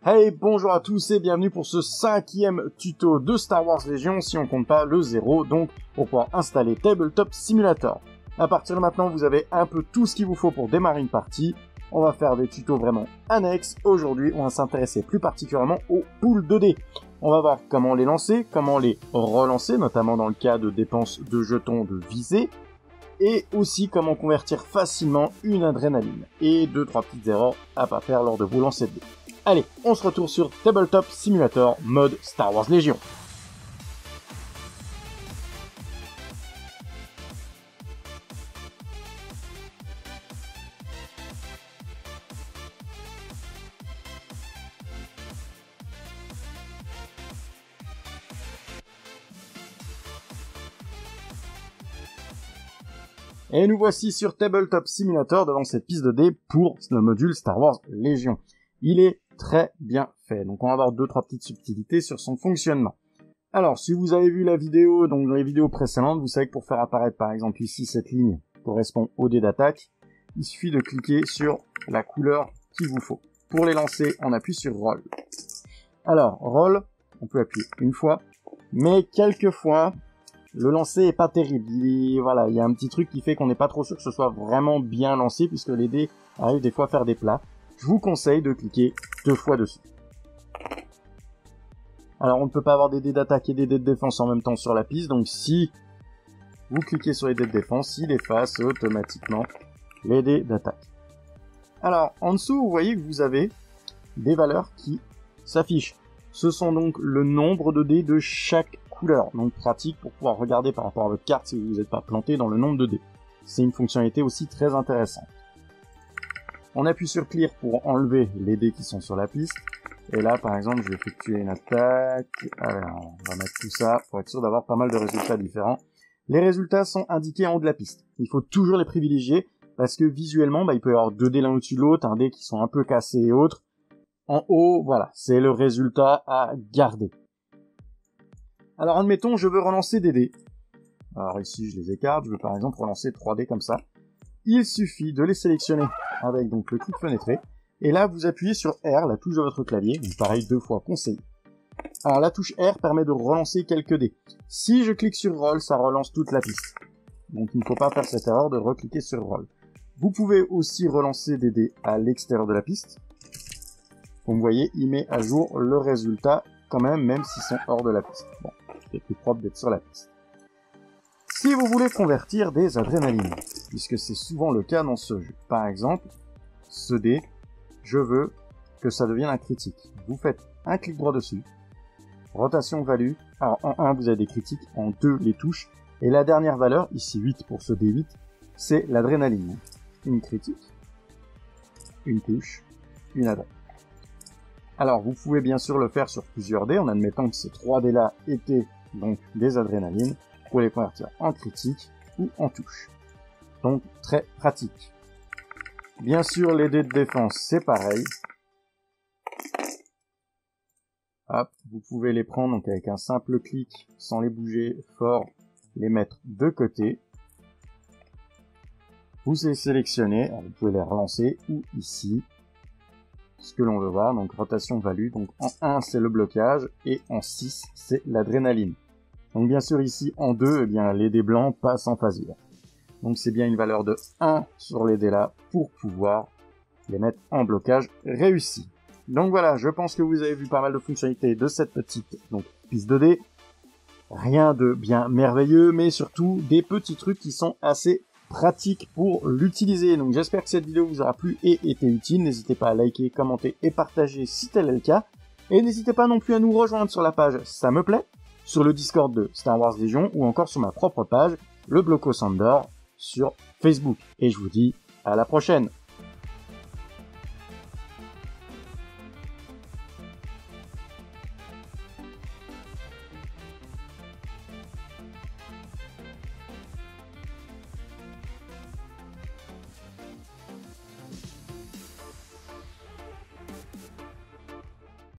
Hey, bonjour à tous et bienvenue pour ce 5e tuto de Star Wars Légion, si on compte pas le 0, donc pour pouvoir installer Tabletop Simulator. À partir de maintenant, vous avez un peu tout ce qu'il vous faut pour démarrer une partie. On va faire des tutos vraiment annexes. Aujourd'hui, on va s'intéresser plus particulièrement aux poules 2D. On va voir comment les lancer, comment les relancer, notamment dans le cas de dépenses de jetons de visée, et aussi comment convertir facilement une adrénaline. Et 2-3 petites erreurs à pas faire lors de vos lancers de dés. Allez, on se retrouve sur Tabletop Simulator mode Star Wars Légion. Et nous voici sur Tabletop Simulator devant cette piste de dés pour le module Star Wars Légion. Il est très bien fait, donc on va avoir 2-3 petites subtilités sur son fonctionnement. Alors, si vous avez vu la vidéo, donc dans les vidéos précédentes, vous savez que pour faire apparaître par exemple ici cette ligne correspond au dé d'attaque, il suffit de cliquer sur la couleur qu'il vous faut. Pour les lancer, on appuie sur Roll. Alors, Roll, on peut appuyer une fois, mais quelquefois, le lancer est pas terrible. Il y a un petit truc qui fait qu'on n'est pas trop sûr que ce soit vraiment bien lancé, puisque les dés arrivent des fois à faire des plats. Je vous conseille de cliquer 2 fois dessus. Alors, on ne peut pas avoir des dés d'attaque et des dés de défense en même temps sur la piste, donc si vous cliquez sur les dés de défense, il efface automatiquement les dés d'attaque. Alors, en dessous, vous voyez que vous avez des valeurs qui s'affichent. Ce sont donc le nombre de dés de chaque couleur, donc pratique pour pouvoir regarder par rapport à votre carte si vous n'êtes pas planté dans le nombre de dés. C'est une fonctionnalité aussi très intéressante. On appuie sur Clear pour enlever les dés qui sont sur la piste. Et là, par exemple, je vais effectuer une attaque. Alors, on va mettre tout ça pour être sûr d'avoir pas mal de résultats différents. Les résultats sont indiqués en haut de la piste. Il faut toujours les privilégier parce que visuellement, il peut y avoir 2 dés l'un au-dessus de l'autre, un dé qui sont un peu cassés et autres. En haut, voilà, c'est le résultat à garder. Alors, admettons, je veux relancer des dés. Alors ici, je les écarte. Je veux par exemple relancer 3 dés comme ça. Il suffit de les sélectionner avec donc le clic fenêtré. Et là, vous appuyez sur R, la touche de votre clavier. Donc pareil, 2 fois conseillé. Alors la touche R permet de relancer quelques dés. Si je clique sur Roll, ça relance toute la piste. Donc il ne faut pas faire cette erreur de recliquer sur Roll. Vous pouvez aussi relancer des dés à l'extérieur de la piste. Comme vous voyez, il met à jour le résultat quand même s'ils sont hors de la piste. Bon, c'est plus propre d'être sur la piste. Si vous voulez convertir des adrénalines, puisque c'est souvent le cas dans ce jeu. Par exemple, ce dé, je veux que ça devienne un critique. Vous faites un clic droit dessus, rotation value. Alors en 1, vous avez des critiques, en 2, les touches. Et la dernière valeur, ici 8 pour ce D8, c'est l'adrénaline. Une critique, une touche, une adresse. Alors vous pouvez bien sûr le faire sur plusieurs dés, en admettant que ces 3 dés-là étaient donc des adrénalines, pour les convertir en critique ou en touche. Donc très pratique. Bien sûr, les dés de défense, c'est pareil. Hop, vous pouvez les prendre donc avec un simple clic, sans les bouger fort, les mettre de côté. Vous les sélectionnez, alors vous pouvez les relancer, ou ici, ce que l'on veut voir, donc rotation value. Donc en 1, c'est le blocage, et en 6, c'est l'adrénaline. Donc bien sûr ici, en 2, eh bien, les dés blancs passent en phase vert. Donc c'est bien une valeur de 1 sur les dés là pour pouvoir les mettre en blocage réussi. Donc voilà, je pense que vous avez vu pas mal de fonctionnalités de cette petite piste de dés. Rien de bien merveilleux, mais surtout des petits trucs qui sont assez pratiques pour l'utiliser. Donc j'espère que cette vidéo vous aura plu et été utile. N'hésitez pas à liker, commenter et partager si tel est le cas. Et n'hésitez pas non plus à nous rejoindre sur la page Ça me plaît, sur le Discord de Star Wars Légion ou encore sur ma propre page, le Bloco Sandor, sur Facebook. Et je vous dis à la prochaine.